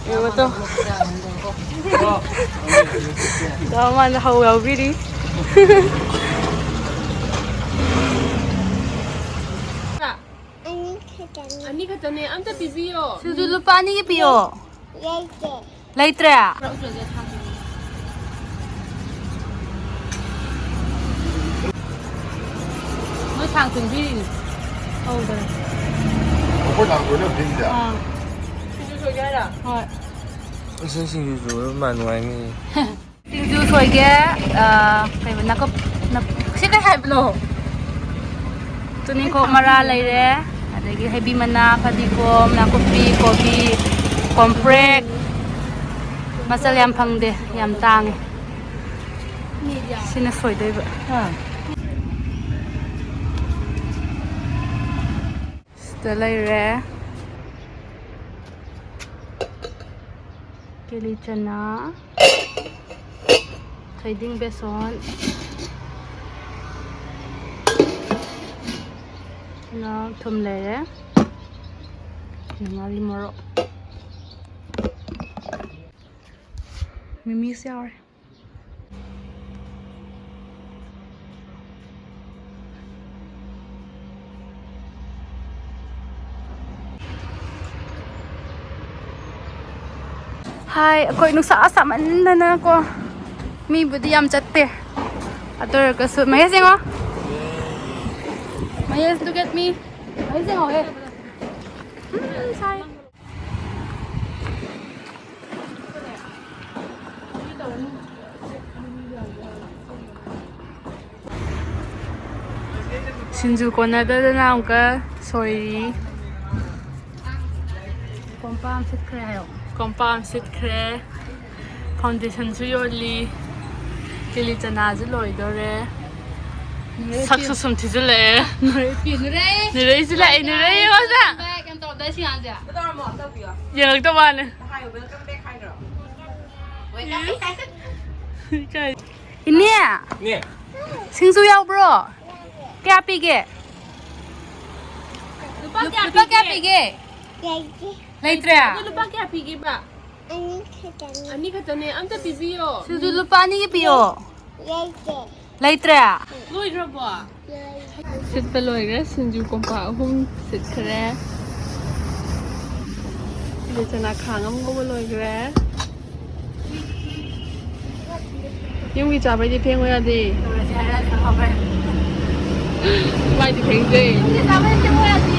이것도 나만 하고 비리. Ani katane amta pibiyo. 수두루 빠니게 비요. 라이트야. 뭐 장군 비리. 어우 그래.我当过了评价。 아. Singju sogyara. 어. singju manuang 싱주 소이게 kay nako sika haiblo. Tuning ko mara laire. Adagi heavy mana padikom nakopi kopi comprek. Masal yam phangde yam tang. Sina soidoi ba. Laire. Kili chana. Trading beson. Na thum laire. Ngari moro. Mimi siar. Hi, ako nungsa asaman na ko. Mi budi yam chatte. Ator ka su mayas ngo. Mayas look at me. Mayas ngo eh. Sai. Singju kona da na ka sorry. Kompam sit krayo. Kompam sit kre foundation su yoli kili chana ju loi dore saksu sum thi ju le nure pi nure ju la nure yo sa em to da xin ja da mo da pi yang to ba ne ha yo welcome back hai ro welcome back ini ni singju yao bro kya pi ge lupa kya pi ge Laitra. Lupa kya pigi ba? Ani katane amta pibiyo. Sudu lupa ni piyo. Laitra. Loi rabo. Sit pa loi ga sinju kompa hum sit kare. Le chana khangam go loi gre. Yung wi cha bai di pheng ya di. Bai di pheng di. Cha bai pheng ya di.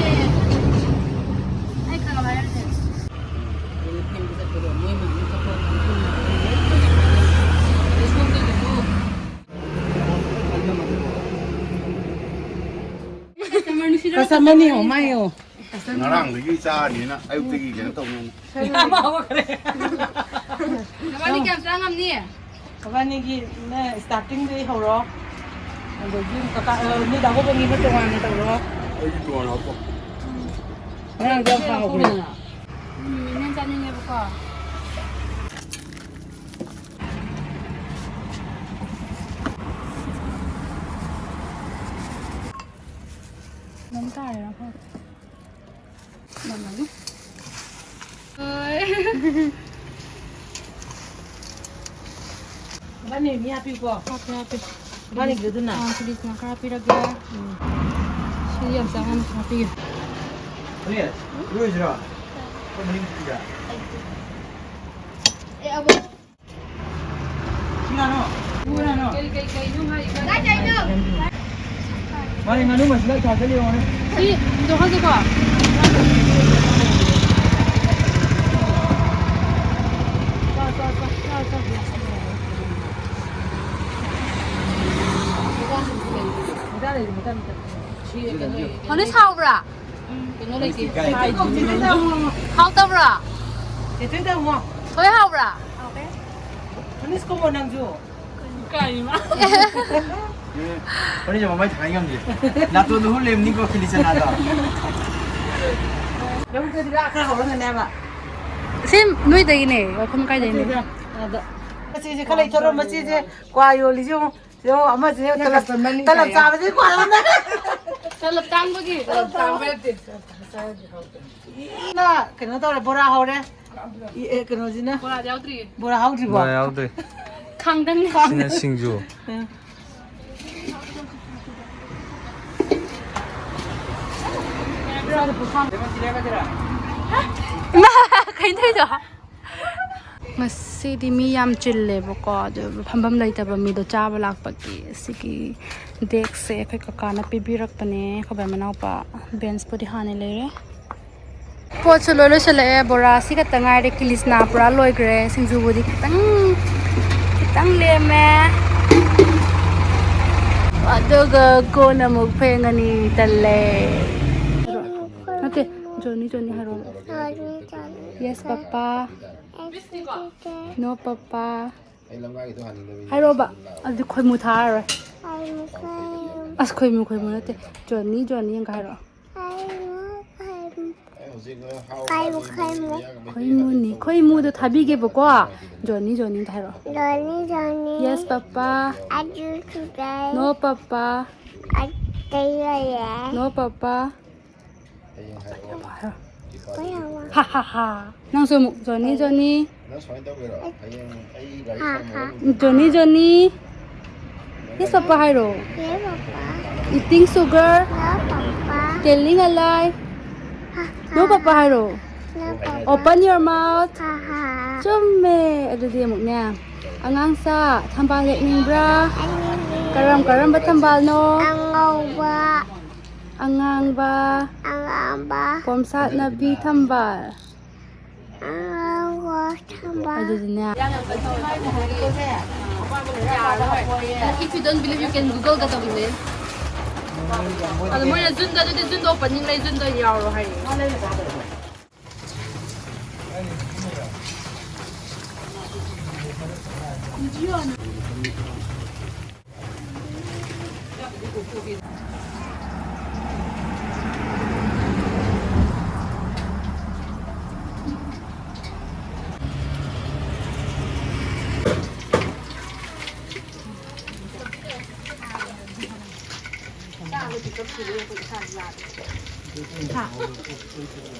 Kasamani ho mayo. Ngarang lagi cha ni na, ayuk lagi kena tahu ni. Nabani kya sangam ni? Kabani gi na starting de ho ro. Ando gi kaka ni dago bangi na to wan to ro. Ayuk tu orang apa? Ngarang jam pa ho ni. Minyan chani ne ba. Nóng cay lắm không? Nóng lắm. Ơi. Bani mi api ko. Happy. Bani gitu na. Please na happy lagi. Siya jangan happy. ni lu jira ko mending tiga Abo. sina no pura no Kay nung hai. Dai nung. mari nganu mas la cha chali ho ne Si, doha se ko. Ano sao bra? Cái nó này kì. Hao tao bra. Ito daw mo. Thôi hao bra. Anis ko mo nang jo. Cay mà. Ini cuma main tengah ni. Nak tu dulu lem ni kau pilih sana dah. Yung ko dira ka ho na ba. Sim, nuôi đây này, không cay đây này. Kasi je khala choro machi je kwa yo li jo yo ama je talap sa ba je kwa la na. Sao lập trang có gì? Na, kena to bora ho re. 이 그러지나? 보라 야우드리. 뭐라 하고 들고. 뭐야, 어디? 강당. 신의 싱주. ꯀꯩꯅꯣ ꯉꯁꯤꯗꯤ ꯃꯤ ꯌꯥꯝ ꯆꯤꯜꯂꯦꯕꯀꯣ ꯑꯗꯨ ꯐꯝꯐꯝ ꯂꯩꯇꯕ ꯃꯤꯗꯣ ꯆꯥꯕ ꯂꯥꯛꯄꯒꯤ ꯑꯁꯤꯒꯤ ꯗꯦꯛꯁꯦ ꯑꯩꯈꯣꯏ ꯀꯀꯥꯅ ꯄꯤꯕꯤꯔꯛꯄꯅꯦ ꯑꯩꯈꯣꯏ ꯃꯅꯥꯎꯄꯥ ꯕꯦꯟꯁꯄꯨꯗꯤ ꯍꯥꯟꯅ ꯂꯩꯔꯦ ꯄꯣꯠꯁꯨ ꯂꯣꯏ ꯂꯣꯏꯁꯤꯜꯂꯛꯑꯦ ꯕꯣꯔꯥ ꯁꯤ ꯈꯛꯇ ꯉꯥꯏꯔꯦ ꯀꯤꯂꯤꯆꯅꯥ ꯄꯨꯔꯥ ꯂꯣꯏꯈ꯭ꯔꯦ ꯁꯤꯡꯖꯨꯕꯨꯗꯤ ꯈꯤꯇꯪ ꯂꯦꯝꯃꯦ ꯑꯗꯨꯒ ꯀꯣꯟꯅ ꯑꯃꯨꯛ ꯐꯦꯡꯉꯅꯤ ꯇꯜꯂꯦ ꯅꯠꯇꯦ ꯖꯣꯅꯤ ꯍꯥꯏꯔꯣ ꯌꯦꯁ ꯄꯄꯥ ꯅꯣ ꯄꯄꯥ ꯍꯥꯏꯔꯣꯕ ꯑꯗꯨꯗꯤ ꯈꯣꯏꯃꯨ ꯊꯥꯔꯔꯣꯏ ꯑꯁ ꯈꯣꯏꯃꯨ ꯅꯠꯇꯦ ꯖꯣꯅꯤ ꯑꯃꯒ ꯍꯥꯏꯔꯛꯑꯣ ꯈꯣꯏꯃꯨꯗꯣ ꯊꯥꯕꯤꯒꯦꯕꯀꯣ ꯖꯣꯅꯤꯗ ꯍꯥꯏꯔꯛꯑꯣ yes papa no papa no papa 하하하 낭수 조니 yes papa hairo eating sugar telling a lie no papa hairo open your mouth chumme adudi amuknya angang sa thambal lekningbra karam ba thambal no angangba ꯄꯣꯝꯁꯥꯠ ꯅꯥꯕꯤ ꯊꯝꯕꯥꯜ ꯑꯗꯨꯗꯤꯅꯦ if you don't believe you can google ꯒꯗꯕꯅꯦ ꯑꯗꯣ ꯃꯣꯏꯅ ꯖꯨꯟꯗ ꯑꯗꯨꯗꯤ ꯖꯨꯟꯗ 오프닝 ꯂꯩ ꯖꯨꯟꯗ ꯌꯥꯎꯔꯣ ꯍꯥꯏꯌꯦ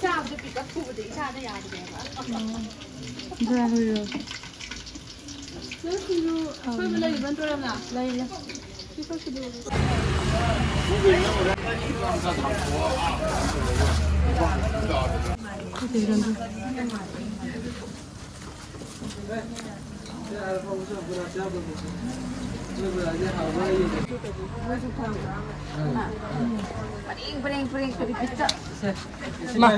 ꯆꯥꯕꯗ pickup ꯊꯨꯕꯗ ꯏꯁꯥꯗ ꯌꯥꯗ꯭ꯔꯦꯕ ꯑꯩꯈꯣꯏꯕ ꯂꯩꯔꯤꯕ ꯅꯠꯇ꯭ꯔꯣ ꯌꯥꯝꯅ ꯂꯩꯔꯦ Puring pizza. Ma.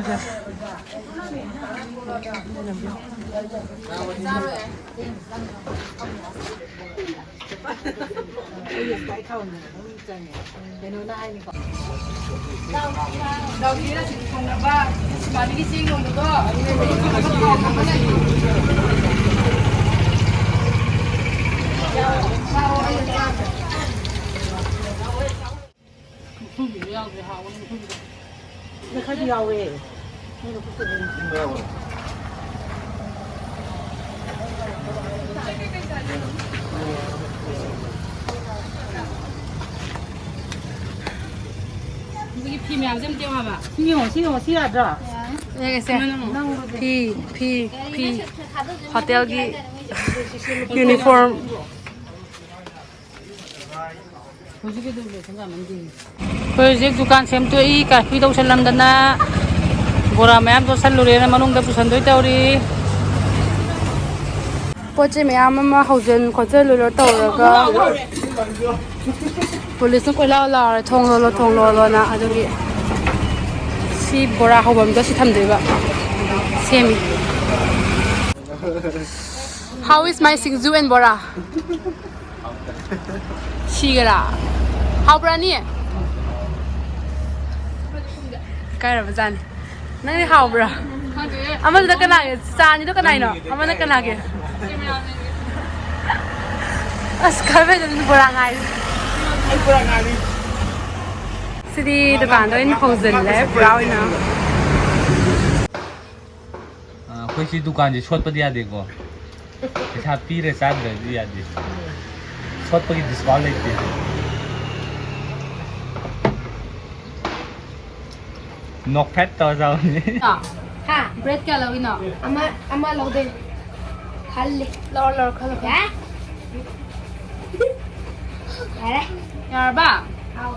여기 피 매ям 좀 떼와봐. 신경 쓰야죠. 피 호텔기 유니폼. Project dukan semtui ka pidau salam dana bora mayam to salure na manung da pusandoi tauri poche mayam ma haujen khoje lo tawraga police ko la thong lo na adugi si bora hobam da si thamdei ba semi how is my singju and bora sigara how brani 까이라보자니 너네 하오브라 아마도 나가나게 짜니도 까나이노 아마도 까나게 아스카베는 보랑아이 보랑아이 시디 दुकान इन हौजन ले ब्राउना कोई सी दुकान जी छोट पर दिया देखो ऐसा पीरे साथ दे दिया जी छोट पर की डिस्काउंट लेते नॉक फैट तो जाओ Ha, bread kya lawin no ama laude. Khalli. lor khalo Ya? Ada. yarba Au.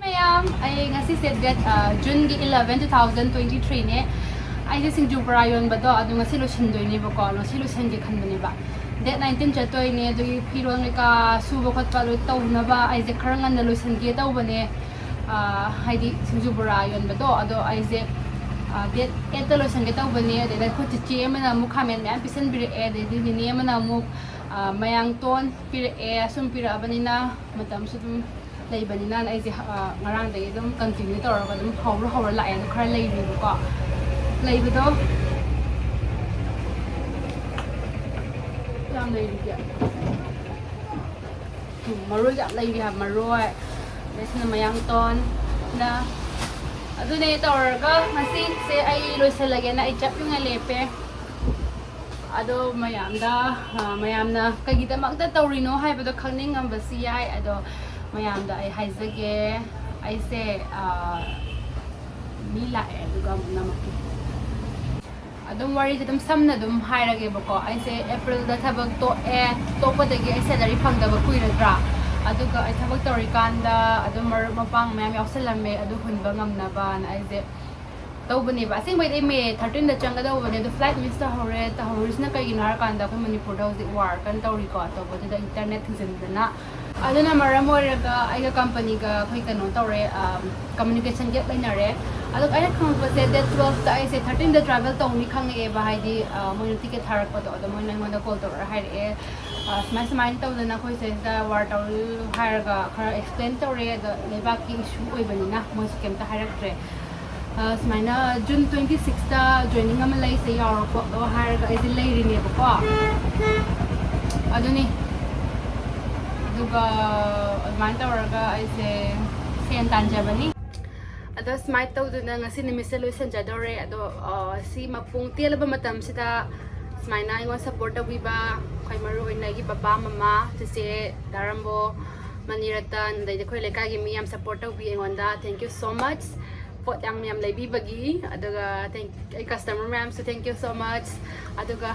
mayam ay ngasi set date June 11 2023 ne ai je singju brayon ba do adu ngasi lo sindoi ne ba ko lo silo sen ge khan bani ba date 19 chatoi ne du phirong ne ka su ba khat pa lo tau na ba ai je kharangan na lo sen ge tau bane haidi singju brayon ba do ado ai je date eta lo sen ge tau bane de da ko chi che mana mu khamen me pisen bir e de di ne mana mu mayang ton pir e sum pira banina matam su dum lay banina ai je ngarang de dum continue tor ga dum hawra la en khara lay ri ko lay ba do yang lay ri ya maroi ya lay ri ha maroi lesna mayang ton na adu ne tor ga masi se ai loisalage na ai chap yung lepe ado mayamna kagidamagda tawrino haibado khangning ambasi yai ado mayamda ai haizage ai se mila e duga namaki adum wari dum samna dum hairage bako ai se April da thabak to padagi ai salary phangdaba kuiradra aduga ai thabak tawrikanda adum mapang mayam yausalame adu hunba ngamnaba ai se tawbani ba sing bai me 13 da changa da bane the flight miss ta hore ta horis na kai ginar kan da ko manipur da zi war kan tawri ko to bo da internet thizin dana aduna maram oiraga ai ga company ga khoi kano tawre communication get lainare adu ai khang ba se that 12 da ai se 13 da travel to ni khang e ba hai di moi ticket tharak ko to moi nang da call to hai e smile to da na khoi se da war to hai ga khara explain tawre da leba ki issue oi bani na moi skem ta harak tre smaina June 26 ta joining ama lai se yaw ko do har ga ai lai ri ne ko aduni duga adman ta warga ai se sen tan jabani ado smite to du na ngasi ni miselo sen jadore ado si mapung tiel ba matam sida smaina ingo support wi ba khai maru oi gi papa mama se darambo maniratan dai khoi le ka gi mi am support wi engonda thank you so much pot yang miam lay bibagi aduga thank customer ma'am so thank you so much aduga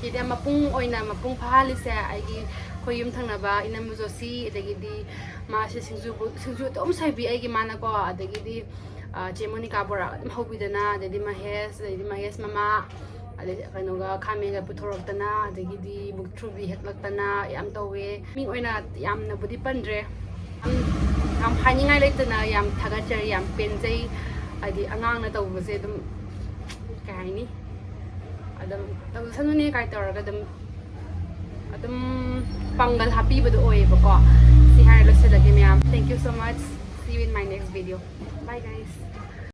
hida mapung oina mapung phali se ai khoyum thangna ba inam zo si adagi di ma se singju tom sai bi ai gi mana ko adagi di chemoni ka bora hobi dana adagi mahes mama adagi kanoga khamega puthorok dana adagi di bukthru bi heklak dana yam towe ming oina yam na budi pandre am haningai leitana yam thagachar yam penjai adi angang na tawbase dum kaini adam taw sanune kai tawraga adam pangal happy badu oi bako si har lo sedagi myam thank you so much see you in my next video bye guys